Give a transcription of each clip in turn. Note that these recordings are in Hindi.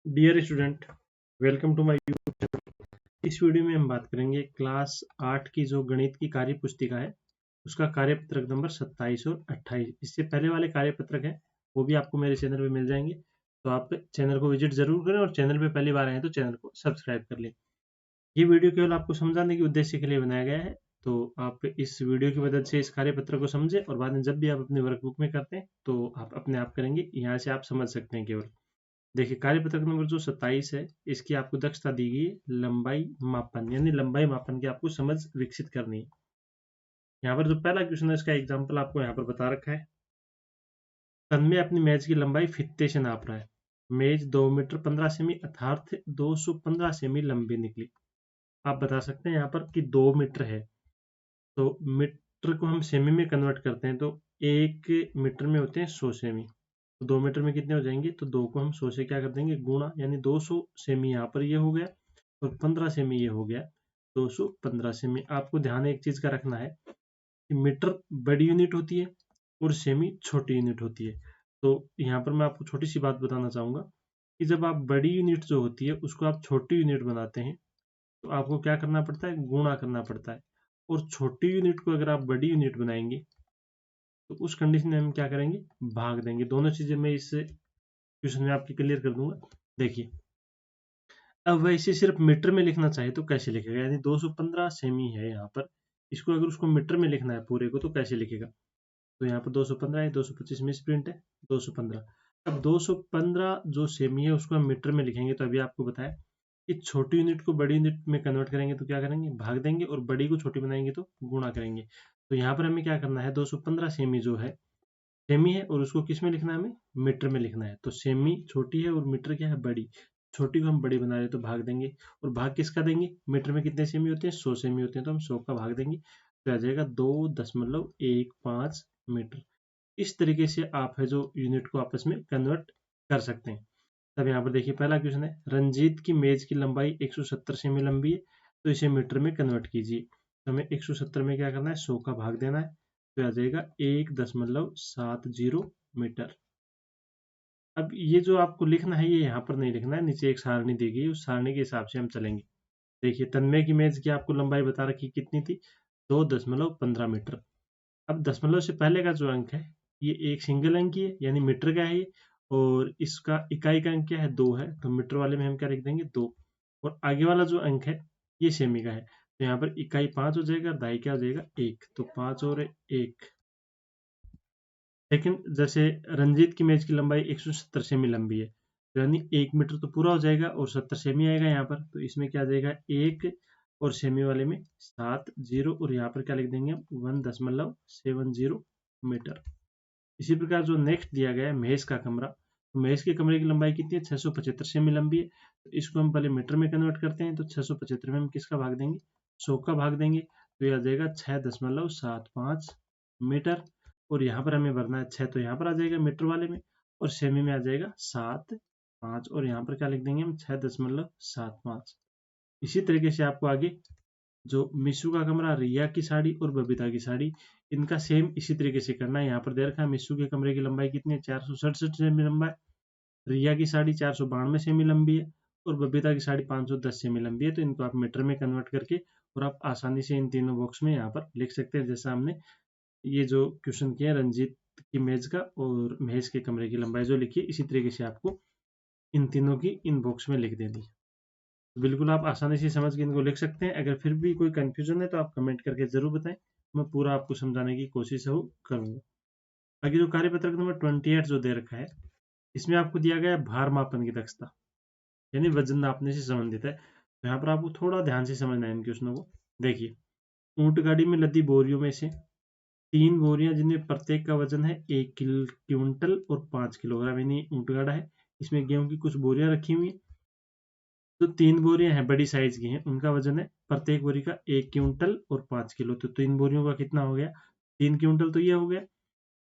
Dear student, welcome to my YouTube channel. इस वीडियो में हम बात करेंगे क्लास 8 की जो गणित की कार्य पुस्तिका है उसका कार्यपत्रक नंबर 27 और 28। इससे पहले वाले कार्यपत्रक है वो भी आपको मेरे चैनल पे मिल जाएंगे, तो आप चैनल को विजिट जरूर करें और चैनल पे पहली बार आए तो चैनल को सब्सक्राइब कर लें। ये वीडियो केवल आपको समझाने के उद्देश्य के लिए बनाया गया है, तो आप इस वीडियो की मदद से इस कार्यपत्र को समझें और बाद में जब भी आप अपने वर्कबुक में करते हैं तो आप अपने आप करेंगे, यहाँ से आप समझ सकते हैं केवल। देखिए कार्यपत्रक नंबर जो 27 है इसकी आपको दक्षता दी गई है लंबाई मापन, यानी लंबाई मापन की आपको समझ विकसित करनी है। यहाँ पर जो पहला क्वेश्चन है इसका एग्जाम्पल आपको यहाँ पर बता रखा है। तन्मय अपनी मेज की लंबाई फित्ते से नाप रहा है। मेज 2 मीटर 15 सेमी अर्थात 215 सेमी लंबी निकली। आप बता सकते हैं यहाँ पर कि 2 मीटर है, तो मीटर को हम सेमी में कन्वर्ट करते हैं तो 1 मीटर में होते हैं 100 सेमी। तो 2 मीटर में कितने हो जाएंगे, तो 2 को हम 100 से क्या कर देंगे गुणा, यानी 200 सेमी यहाँ पर ये हो गया और 15 सेमी ये हो गया 215 सेमी। आपको ध्यान एक चीज का रखना है कि मीटर बड़ी यूनिट होती है और सेमी छोटी यूनिट होती है। तो यहाँ पर मैं आपको छोटी सी बात बताना चाहूंगा कि जब आप बड़ी यूनिट जो होती है उसको आप छोटी यूनिट बनाते हैं तो आपको क्या करना पड़ता है, गुणा करना पड़ता है। और छोटी यूनिट को अगर आप बड़ी यूनिट बनाएंगे तो उस कंडीशन में हम क्या करेंगे, भाग देंगे। दोनों चीजें मैं इस क्वेश्चन में आपकी क्लियर कर दूंगा। देखिए अब वह इसे सिर्फ मीटर में लिखना चाहे तो कैसे लिखेगा, यानी 215 सेमी है यहाँ पर, इसको अगर उसको मीटर में लिखना है पूरे को तो कैसे लिखेगा। तो यहाँ पर 215 है, 225 मिस प्रिंट है, 215। अब 215 जो सेमी है उसको हम मीटर में लिखेंगे तो अभी आपको बताया कि छोटी यूनिट को बड़ी यूनिट में कन्वर्ट करेंगे तो क्या करेंगे, भाग देंगे, और बड़ी को छोटी बनाएंगे तो गुणा करेंगे। तो यहाँ पर हमें क्या करना है, 215 सेमी जो है सेमी है और उसको किस में लिखना है, हमें मीटर में लिखना है। तो सेमी छोटी है और मीटर क्या है, बड़ी। छोटी को हम बड़ी बना रहे तो भाग देंगे, और भाग किसका देंगे, मीटर में कितने सेमी होते हैं, 100 सेमी होते हैं, तो हम 100 का भाग देंगे तो आ जाएगा 2.15 मीटर। इस तरीके से आप है जो यूनिट को आपस में कन्वर्ट कर सकते हैं। तब यहाँ पर देखिए पहला क्वेश्चन है, रंजीत की मेज की लंबाई 170 सेमी लंबी है तो इसे मीटर में कन्वर्ट कीजिए। तो हमें 170 में क्या करना है, 100 का भाग देना है तो आ जाएगा 1.70 मीटर। अब ये जो आपको लिखना है ये यहाँ पर नहीं लिखना है, नीचे एक सारणी दी गई, उस सारणी के हिसाब से हम चलेंगे। देखिए तन्मय की मेज की आपको लंबाई बता रखी कितनी थी, 2.15 मीटर। अब दशमलव से पहले का जो अंक है ये एक सिंगल अंक ही है, यानी मीटर का है ये, और इसका इकाई का अंक क्या है, 2 है, तो मीटर वाले में हम क्या लिख देंगे 2। और आगे वाला जो अंक है ये सेमी का है, तो यहाँ पर इकाई 5 हो जाएगा, दाई क्या हो जाएगा 1, तो 5 और 1। लेकिन जैसे रंजीत की मेज की लंबाई 170 सेमी लंबी है, तो यानी 1 मीटर तो पूरा हो जाएगा और 70 सेमी आएगा यहाँ पर, तो इसमें क्या आ जाएगा 1 और सेमी वाले में 7 0, और यहाँ पर क्या लिख देंगे हम 1.70 मीटर। इसी प्रकार जो नेक्स्ट दिया गया है मेज का कमरा, तो मेज के कमरे की लंबाई कितनी है, 675 सेमी लंबी है, तो इसको हम पहले मीटर में कन्वर्ट करते हैं। तो 675 में हम किसका भाग देंगे, 100 का भाग देंगे, तो यह आ जाएगा 6.75 मीटर। और यहाँ पर हमें भरना है 6, तो यहाँ पर आ जाएगा मीटर वाले में, और सेमी में आ जाएगा 7 5, और यहाँ पर क्या लिख देंगे हम 6.75। इसी तरीके से आपको आगे जो मिशु का कमरा, रिया की साड़ी और बबीता की साड़ी, इनका सेम इसी तरीके से करना है। यहाँ पर दे रखा है मिशु के कमरे की लंबाई कितनी है, 467 सेमी लंबा है, रिया की साड़ी 492 सेमी लंबी है और बबीता की साड़ी 510 सेमी लंबी है। तो इनको आप मीटर में कन्वर्ट करके और आप आसानी से इन तीनों बॉक्स में यहाँ पर लिख सकते हैं, जैसा हमने ये जो क्वेश्चन किया रंजीत की मेज का और महेश के कमरे की लंबाई जो लिखी है, इसी तरीके से आपको इन तीनों की इन बॉक्स में लिख देनी है। बिल्कुल आप आसानी से समझ के इनको लिख सकते हैं। अगर फिर भी कोई कंफ्यूजन है तो आप कमेंट करके जरूर बताएं, मैं पूरा आपको समझाने की कोशिश करूंगा। आगे जो कार्यपत्रक नंबर 28 जो दे रखा है, इसमें आपको दिया गया है भार मापन की दक्षता, यानी वजन नापने से संबंधित है। तो यहाँ पर आपको थोड़ा ध्यान से समझना है इन क्वेश्चनों को। देखिए ऊंट गाड़ी में लदी बोरियों में से 3 बोरियां जिनमें प्रत्येक का वजन है 1 क्विंटल और 5 किलोग्राम, यानी ऊंट गाड़ा है, इसमें गेहूं की कुछ बोरियां रखी हुई है। तो 3 बोरियां हैं बड़ी साइज की हैं, उनका वजन है प्रत्येक बोरी का 1 क्विंटल और 5 किलो। तो 3 बोरियों का कितना हो गया, 3 क्विंटल तो ये हो गया,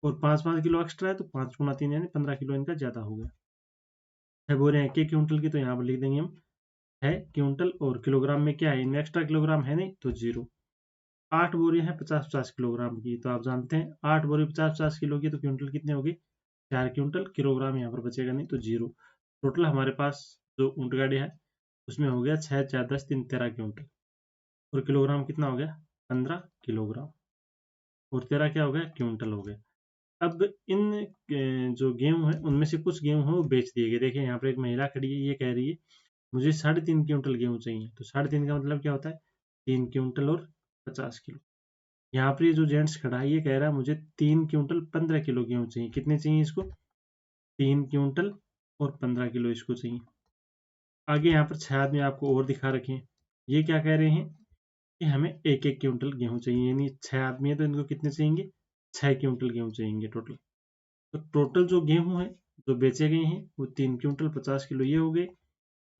और 5 किलो एक्स्ट्रा है तो 5 गुना 3 यानी 15 किलो इनका ज्यादा हो गया। 6 बोरियां 1 क्विंटल की, तो यहाँ पर लिख देंगे हम है क्विंटल, और किलोग्राम में क्या है, इनमें एक्स्ट्रा किलोग्राम है नहीं तो 0। 8 बोरियां हैं 50-50 किलोग्राम की, तो आप जानते हैं 8 बोरी 50-50 किलो की, तो क्विंटल कितने हो गए, 4 क्विंटल, किलोग्राम यहाँ पर बचेगा नहीं तो 0। टोटल हमारे पास जो ऊँट गाड़ी है उसमें हो गया 6 4 10 3 13 क्विंटल, और किलोग्राम कितना हो गया 15 किलोग्राम, और 13 क्या हो गया क्विंटल हो गया। अब इन जो गेहूं है उनमें से कुछ गेहूं है वो बेच दिए गए। देखिए यहाँ पर एक महिला खड़ी है, ये कह रही है मुझे 3.5 क्विंटल गेहूं चाहिए। तो 3.5 का मतलब क्या होता है 3 क्विंटल और 50 किलो। यहाँ पर ये जो जेंट्स खड़ा है ये कह रहा है मुझे 3 क्विंटल 15 किलो गेहूं चाहिए। कितने चाहिए इसको 3 क्विंटल और 15 किलो इसको चाहिए। आगे यहाँ पर 6 आदमी आपको और दिखा रखे हैं, ये क्या कह रहे हैं कि हमें 1-1 क्विंटल गेहूं चाहिए, यानी 6 आदमी है तो इनको कितने चाहिए 6 क्विंटल गेहूं चाहिए टोटल। तो टोटल जो गेहूं है जो बेचे गए हैं वो 3 क्विंटल 50 किलो ये हो गए,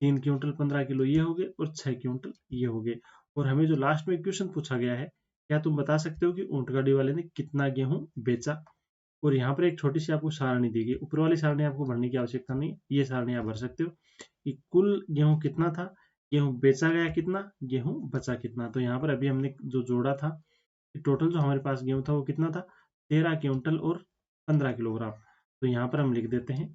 3 क्विंटल 15 किलो ये हो गए, और 6 क्विंटल ये हो गए। और हमें जो लास्ट में क्वेश्चन पूछा गया है, क्या तुम बता सकते हो कि ऊंट गाड़ी वाले ने कितना गेहूं बेचा। और यहाँ पर एक छोटी सी आपको सारणी दी गई, ऊपर वाली सारणी आपको भरने की आवश्यकता नहीं, ये सारणी आप भर सकते हो कि कुल गेहूं कितना था, गेहूं बेचा गया कितना, गेहूं बचा कितना। तो यहाँ पर अभी हमने जो जोड़ा था कि टोटल जो हमारे पास गेहूं था वो कितना था 13 क्विंटल और 15 किलोग्राम। तो यहाँ पर हम लिख देते हैं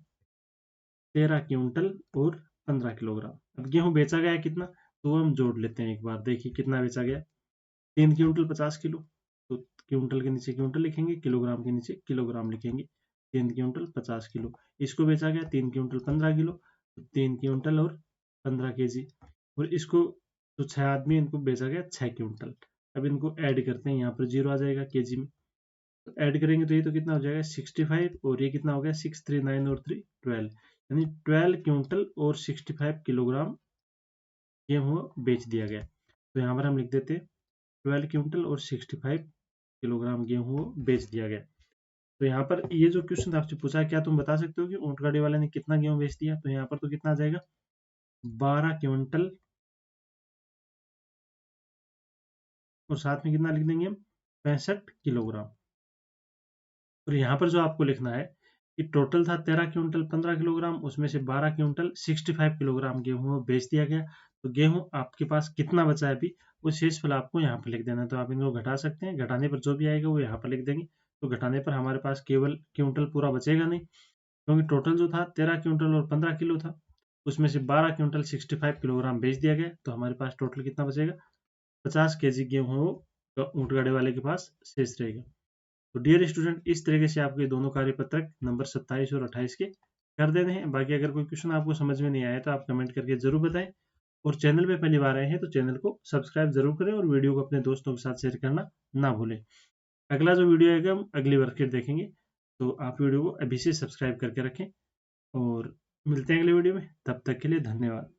13 क्विंटल और 15 किलोग्राम। अब गेहूं बेचा गया कितना, तो हम जोड़ लेते हैं एक बार। देखिए कितना बेचा गया 3 क्विंटल 50 किलो, तो क्विंटल के नीचे क्विंटल लिखेंगे, किलोग्राम के नीचे किलोग्राम लिखेंगे। 3 क्विंटल 50 किलो। इसको बेचा गया 3 क्विंटल 15 किलो, तो 3 क्विंटल और 15 केजी। और इसको जो 6 आदमी इनको बेचा गया 6 क्विंटल। अब इनको ऐड करते हैं, यहाँ पर 0 आ जाएगा केजी में, तो ऐड करेंगे तो ये तो कितना हो जाएगा 65, और ये कितना हो गया 6 3 9 और 3 12, यानी 12 क्विंटल और 65 किलोग्राम गेहूं बेच दिया गया। तो यहाँ पर हम लिख देते हैं 12 क्विंटल और 65 किलोग्राम गेहूं बेच दिया गया। तो यहाँ पर ये जो क्वेश्चन आपसे पूछा है क्या तुम बता सकते हो कि ऊंट गाड़ी वाले ने कितना गेहूं बेच दिया। तो यहाँ पर तो कितना आ जाएगा 12 क्विंटल, और साथ में कितना लिख देंगे हम 65 किलोग्राम। और यहाँ पर जो आपको लिखना है कि टोटल था 13 क्विंटल 15 किलोग्राम, उसमें से 12 क्विंटल 65 किलोग्राम गेहूं बेच दिया गया। तो गेहूं आपके पास कितना बचा है अभी, वो शेषफल आपको यहाँ पर लिख देना है। तो आप इनको घटा सकते हैं, घटाने पर जो भी आएगा वो यहाँ पर लिख देंगे। तो घटाने पर हमारे पास केवल क्विंटल पूरा बचेगा नहीं, क्योंकि टोटल जो था 13 क्विंटल और 15 किलो था, उसमें से 12 क्विंटल 65 किलोग्राम बेच दिया गया। तो हमारे पास टोटल कितना बचेगा 50 केजी गेहूं ऊंट गाड़ी वाले के पास शेष रहेगा। तो डियर स्टूडेंट, इस तरीके से आपके दोनों कार्यपत्रक नंबर 27 और 28 के कर देने हैं। बाकी अगर कोई क्वेश्चन आपको समझ में नहीं आया तो आप कमेंट करके जरूर बताएं, और चैनल पे पहली बार आए हैं तो चैनल को सब्सक्राइब जरूर करें, और वीडियो को अपने दोस्तों के साथ शेयर करना ना भूलें। अगला जो वीडियो आएगा हम अगली वर्कशीट देखेंगे, तो आप वीडियो को अभी से सब्सक्राइब करके रखें, और मिलते हैं अगले वीडियो में। तब तक के लिए धन्यवाद।